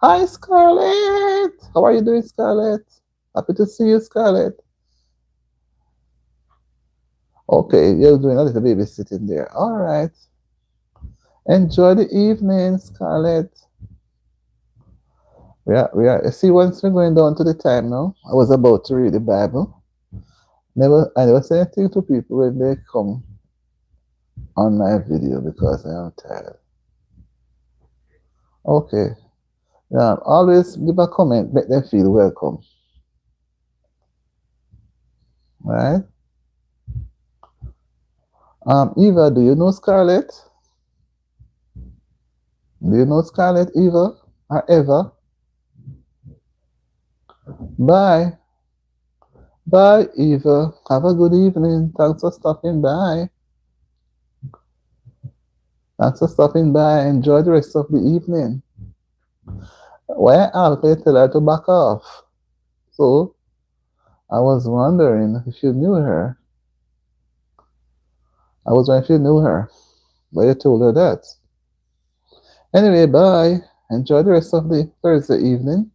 Hi, Scarlett. How are you doing, Scarlett? Happy to see you, Scarlett. Okay, you're doing a little babysitting there. All right. Enjoy the evening, Scarlett. See, once we're going down to the time now, I was about to read the Bible. I never say anything to people when they come on my video because I am tired. Okay. Yeah, always give a comment, make them feel welcome. Right? Eva, do you know Scarlett? Do you know Scarlett, Eva? Or Eva? Bye. Bye, Eva. Have a good evening. Thanks for stopping by. Thanks for stopping by. Enjoy the rest of the evening. Why Alfie tell her to back off? So I was wondering if you knew her. I was wondering if you knew her. But you told her that. Anyway, bye. Enjoy the rest of the Thursday evening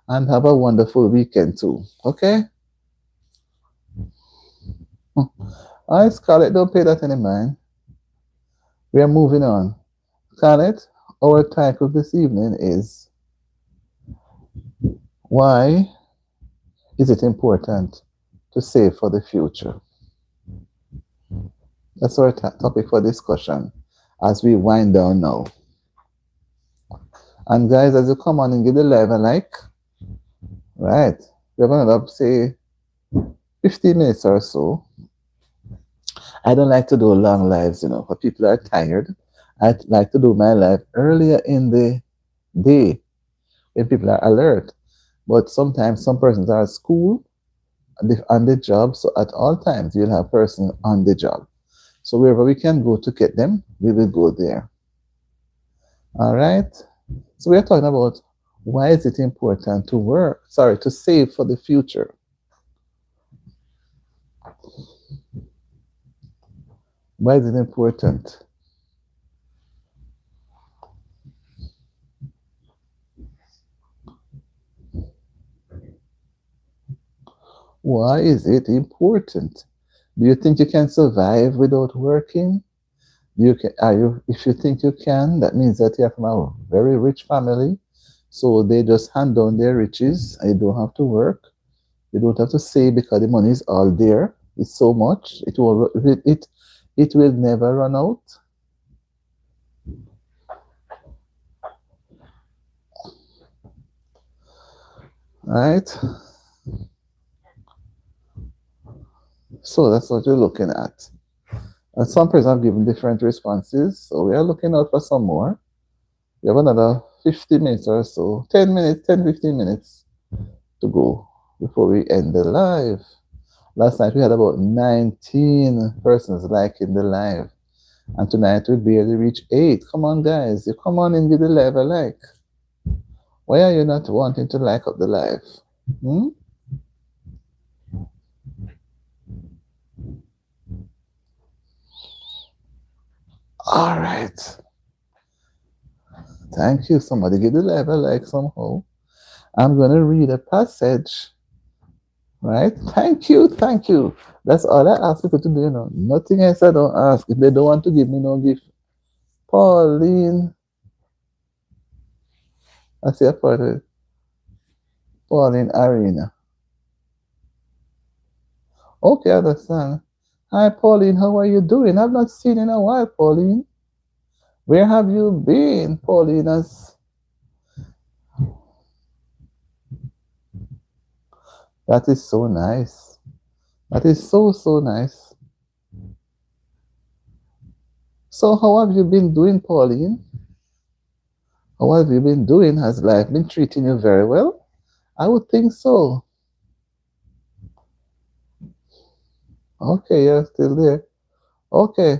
and have a wonderful weekend too. Okay? Alright, Scarlett, don't pay that any mind. We are moving on. Scarlett, our title this evening is Why is it important to save for the future? That's our topic for discussion as we wind down now. And guys, as you come on and give the live a like, right? We're going to say 15 minutes or so. I don't like to do long lives, for people are tired. I like to do my live earlier in the day when people are alert. But sometimes some persons are at school, on the job. So at all times, you'll have a person on the job. So wherever we can go to get them, we will go there. All right. So we are talking about why is it important to save for the future. Why is it important? Why is it important? Do you think you can survive without working? If you think you can, that means that you're from a very rich family. So they just hand down their riches and you don't have to work. You don't have to save because the money is all there. It's so much. It will never run out. Right? So that's what you're looking at. And some persons have given different responses. So we are looking out for some more. We have another 50 minutes or so, 10 minutes, 10, 15 minutes to go before we end the live. Last night we had about 19 persons liking the live. And tonight we barely reached 8. Come on, guys. You come on and give the live a like. Why are you not wanting to like up the live? All right. Thank you. Somebody give the live a like somehow. I'm going to read a passage. Right? Thank you. Thank you. That's all I ask people to do, Nothing else I don't ask. If they don't want to give me no gift. Pauline. I see a part of it. Pauline Arena. Okay, I understand. Hi, Pauline. How are you doing? I've not seen you in a while, Pauline. Where have you been, Pauline? That is so nice. That is so, so nice. So, how have you been doing, Pauline? How have you been doing? Has life been treating you very well? I would think so. Okay, you're still there. Okay,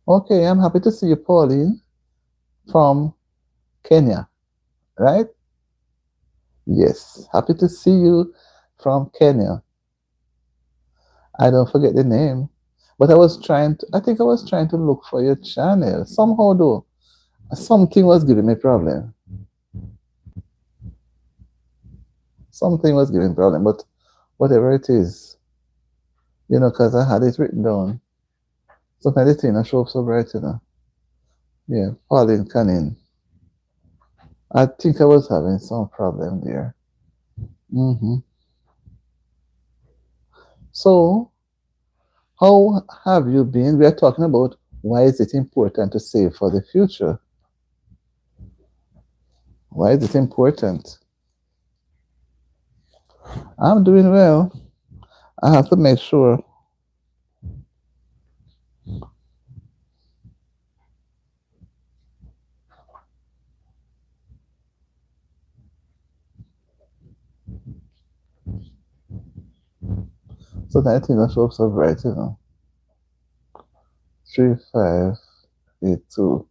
okay, I'm happy to see you, Pauline, from Kenya, right? Yes, happy to see you from Kenya. I don't forget the name, but I think I was trying to look for your channel. Somehow, though, something was giving me problem. Something was giving problem, but whatever it is, because I had it written down. Sometimes the thing I show up so bright, Yeah, Pauline Canning. I think I was having some problem there. hmm So, how have you been? We are talking about why is it important to save for the future? Why is it important? I'm doing well. I have to make sure. So that thing that shows up so bright. 3582.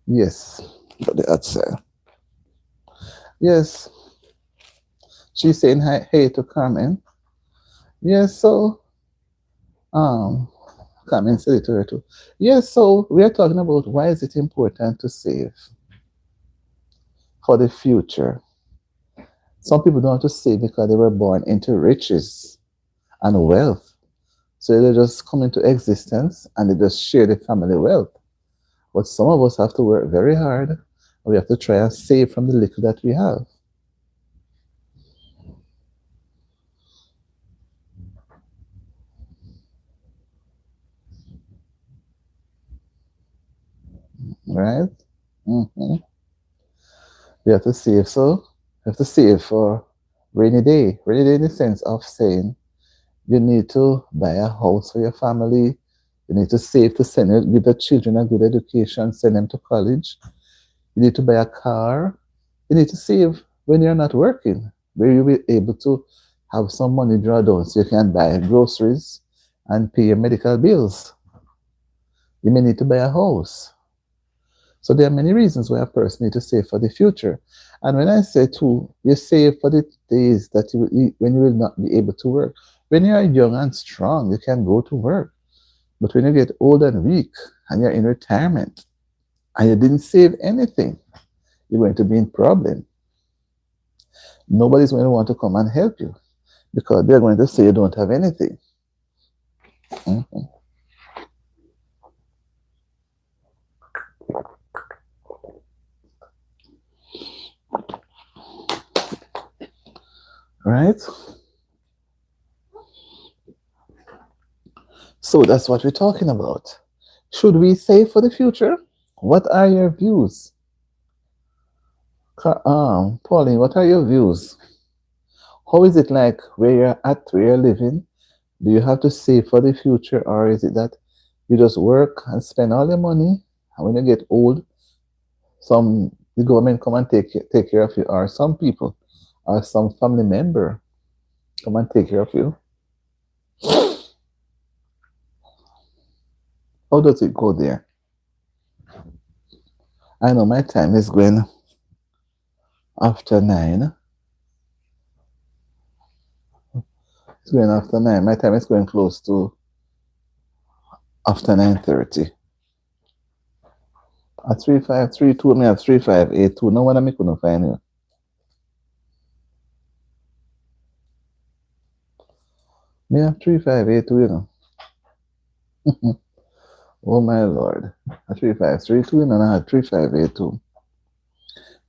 Yes, got the outside. Yes, she's saying hi, hey to Carmen. Yes, so um, Carmen said it to her too. Yes, so we are talking about why is it important to save for the future. Some people don't want to save because they were born into riches and wealth. So they just come into existence and they just share the family wealth. But some of us have to work very hard and we have to try and save from the little that we have. Right? hmm We have to save. So we have to save for rainy day. Rainy day in the sense of saying you need to buy a house for your family. You need to save to give the children a good education, send them to college. You need to buy a car. You need to save when you're not working, where you'll be able to have some money draw down so you can buy groceries and pay your medical bills. You may need to buy a house. So there are many reasons why a person needs to save for the future. And when I say too, you save for the days that when you will not be able to work. When you are young and strong, you can go to work. But when you get old and weak and you're in retirement and you didn't save anything, you're going to be in problem. Nobody's going to want to come and help you because they're going to say you don't have anything. Mhm. Right? So that's what we're talking about. Should we save for the future? What are your views? Pauline, what are your views? How is it like where you're at, where you're living? Do you have to save for the future, or is it that you just work and spend all your money, and when you get old, the government come and take care of you, or some people, or some family member come and take care of you? How does it go there? I know my time is going after 9. It's going after 9. My time is going close to after 9:30. At 3532, me have 3582. No one I make no find you. Me have 3582, you know. Oh my lord. A 3532, and I had 3582.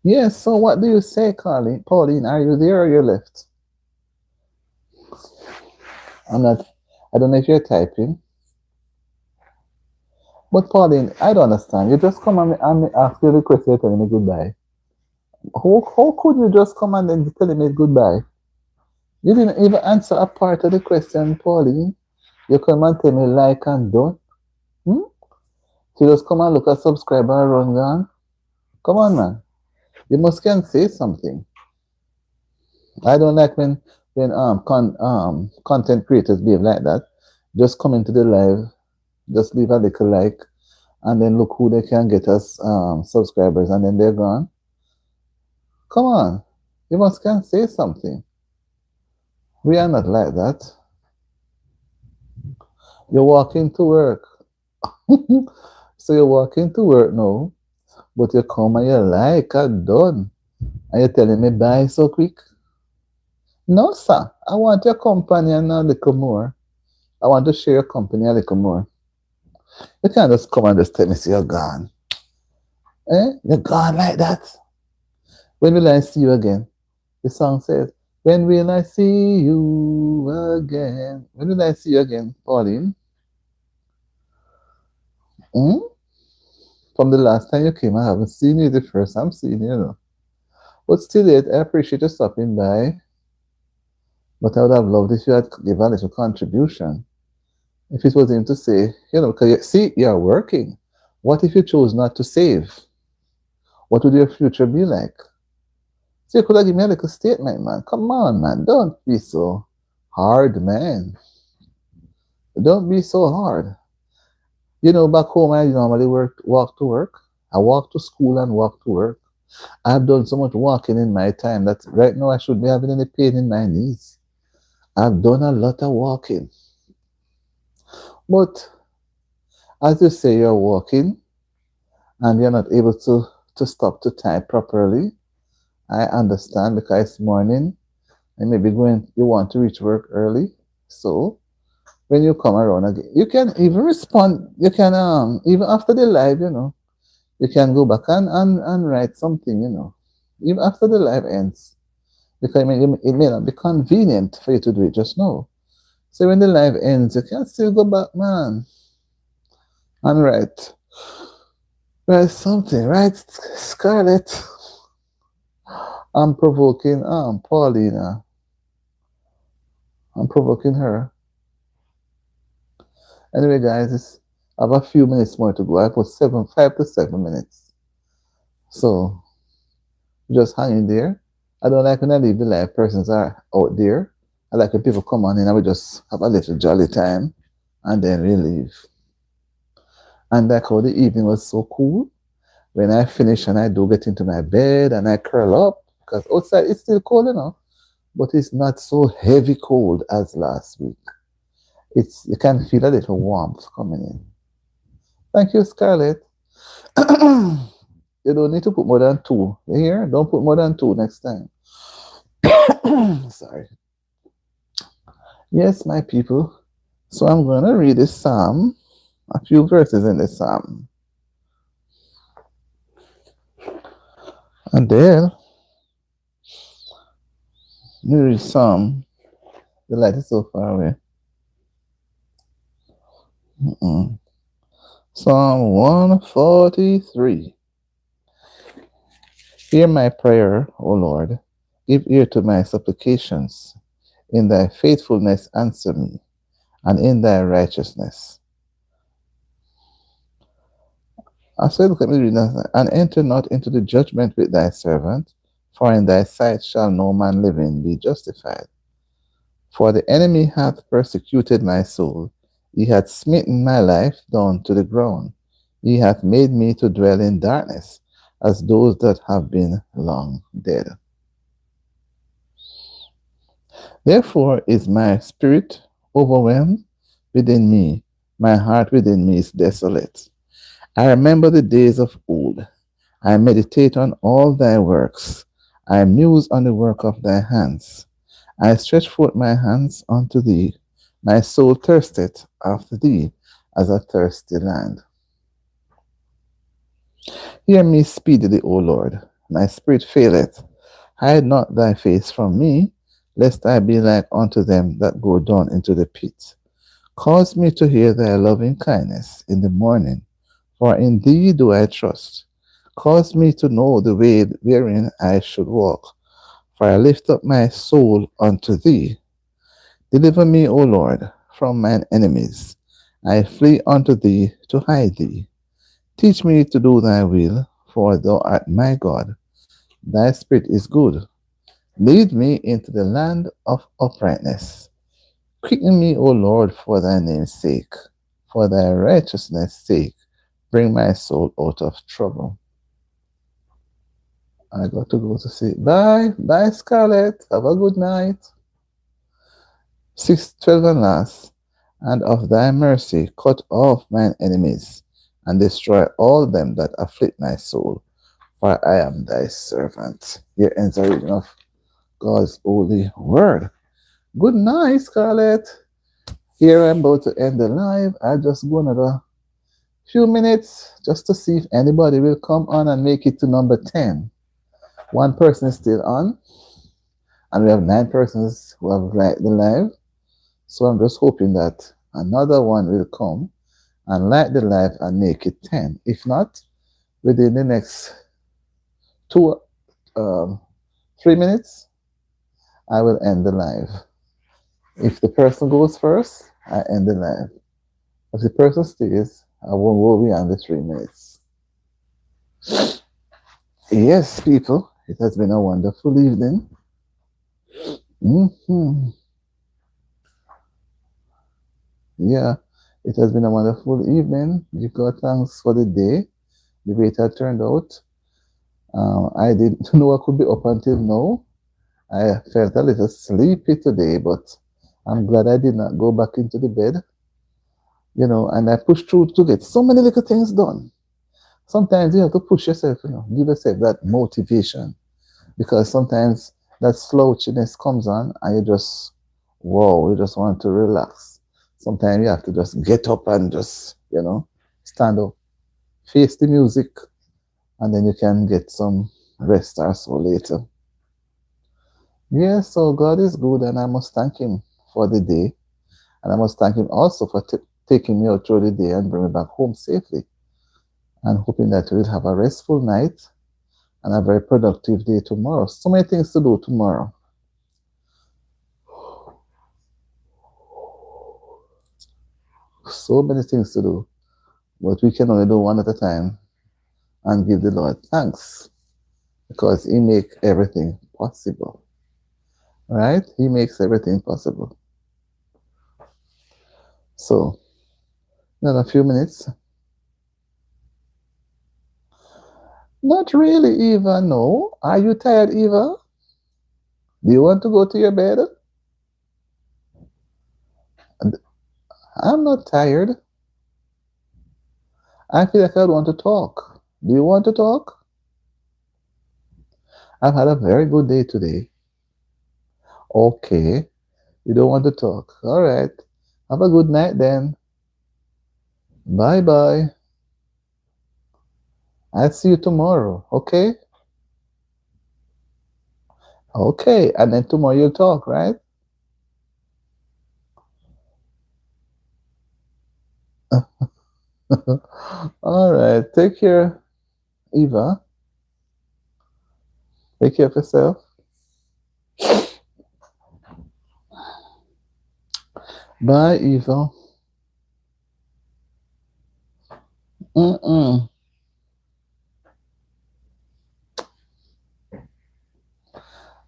Yes, so what do you say, Carly? Pauline, are you there or you left? I'm not, I don't know if you're typing. But Pauline, I don't understand. You just come and ask you the question, you're telling me goodbye. How could you just come and then tell me goodbye? You didn't even answer a part of the question, Pauline. You come and tell me like and done. Hmm? So just come and look at subscriber and run gone. Come on, man. You must can say something. I don't like when content creators behave like that. Just come into the live, just leave a little like, and then look who they can get us subscribers, and then they're gone. Come on, you must can say something. We are not like that. You're walking to work. So you're walking to work now, but you come and you like and done. And you're telling me bye so quick? No, sir. I want your company and a little more. I want to share your company a little more. You can't just come and just tell me say you're gone. Eh? You're gone like that. When will I see you again? The song says, when will I see you again? When will I see you again, Pauline? Hmm? From the last time you came, I haven't seen you. The first time I'm seeing you, But still, I appreciate you stopping by. But I would have loved if you had given a little contribution. If it was him to say, because see, you're working. What if you chose not to save? What would your future be like? So you could have given me a little statement, man. Come on, man. Don't be so hard, man. Don't be so hard. Back home, I normally walk to work. I walk to school and walk to work. I've done so much walking in my time that right now I should be having any pain in my knees. I've done a lot of walking. But as you say, you're walking and you're not able to stop to type properly. I understand because it's morning and maybe you want to reach work early. So when you come around again, you can even respond. You can even after the live, you can go back and write something, even after the live ends. Because it may not be convenient for you to do it just now. So when the live ends, you can still go back, man, and write something, right, Scarlett? I'm provoking Paulina. I'm provoking her. Anyway, guys, I have a few minutes more to go. I put 5 to 7 minutes. So just hang in there. I don't like when I leave the live persons are out there. I like when people come on in and we just have a little jolly time and then we leave. And like how the evening was so cool. When I finish and I do get into my bed and I curl up, because outside it's still cold, but it's not so heavy cold as last week. You can feel a little warmth coming in. Thank you, Scarlett. You don't need to put more than 2. You hear? Don't put more than 2 next time. Sorry. Yes, my people. So I'm going to read this psalm, a few verses in this psalm. And then, you read Psalm. The light is so far away. Psalm 143. Hear my prayer, O Lord. Give ear to my supplications. In thy faithfulness answer me, and in thy righteousness. I said, look at me reading that. And enter not into the judgment with thy servant, for in thy sight shall no man living be justified. For the enemy hath persecuted my soul. He hath smitten my life down to the ground. He hath made me to dwell in darkness, as those that have been long dead. Therefore is my spirit overwhelmed within me. My heart within me is desolate. I remember the days of old. I meditate on all thy works. I muse on the work of thy hands. I stretch forth my hands unto thee. My soul thirsteth after thee as a thirsty land. Hear me speedily, O Lord. My spirit faileth. Hide not thy face from me, lest I be like unto them that go down into the pit. Cause me to hear thy loving kindness in the morning, for in thee do I trust. Cause me to know the way wherein I should walk, for I lift up my soul unto thee. Deliver me, O Lord, from mine enemies. I flee unto thee to hide thee. Teach me to do thy will, for thou art my God. Thy spirit is good. Lead me into the land of uprightness. Quicken me, O Lord, for thy name's sake. For thy righteousness' sake, bring my soul out of trouble. I got to go to sleep. Bye. Bye, Scarlett. Have a good night. 6:12 and last. And of thy mercy cut off mine enemies, and destroy all them that afflict my soul. For I am thy servant. Here ends a reading of God's holy word. Good night, Scarlett. Here I'm about to end the live. I'll just go another few minutes just to see if anybody will come on and make it to number 10. One person is still on, and we have 9 persons who have liked the live. So I'm just hoping that another one will come and like the live and make it 10. If not, within the next 3 minutes, I will end the live. If the person goes first, I end the live. If the person stays, I won't go beyond the 3 minutes. Yes, people, it has been a wonderful evening. Yeah, it has been a wonderful evening. Give God thanks for the day, the way it had turned out. I didn't know I could be up until now. I felt a little sleepy today, but I'm glad I did not go back into the bed. And I pushed through to get so many little things done. Sometimes you have to push yourself, give yourself that motivation, because sometimes that slouchiness comes on and you just want to relax. Sometimes you have to just get up and just, stand up, face the music, and then you can get some rest or so later. Yeah, so God is good, and I must thank Him for the day. And I must thank Him also for taking me out through the day and bring me back home safely. And hoping that we'll have a restful night and a very productive day tomorrow. So many things to do tomorrow. So many things to do. But we can only do one at a time and give the Lord thanks, because He makes everything possible. Right? He makes everything possible. So, in a few minutes. Not really, Eva, no. Are you tired, Eva? Do you want to go to your bed? I'm not tired. I feel like I want to talk. Do you want to talk? I've had a very good day today. Okay. You don't want to talk. All right. Have a good night then. Bye-bye. I'll see you tomorrow, okay? Okay, and then tomorrow you'll talk, right? All right. Take care, Eva. Take care of yourself. Bye, Eva.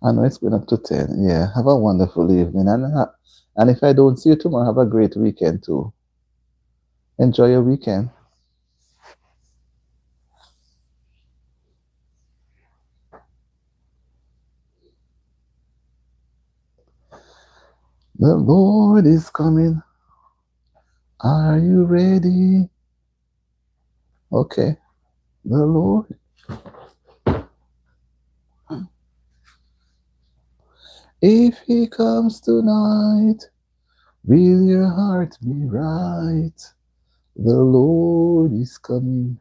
I know it's been up to 10. Yeah, have a wonderful evening. And if I don't see you tomorrow, have a great weekend too. Enjoy your weekend. The Lord is coming. Are you ready? Okay. The Lord. If He comes tonight, Will your heart be right? The Lord is coming.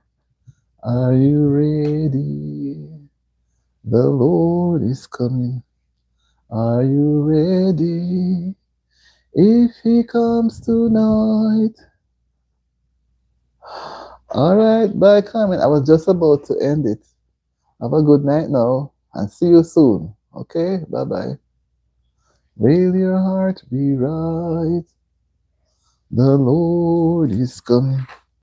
Are you ready? The Lord is coming. Are you ready? If he comes tonight. All right, bye, Carmen. I was just about to end it. Have a good night now and see you soon. Okay, bye bye. Will your heart be right? The Lord is coming.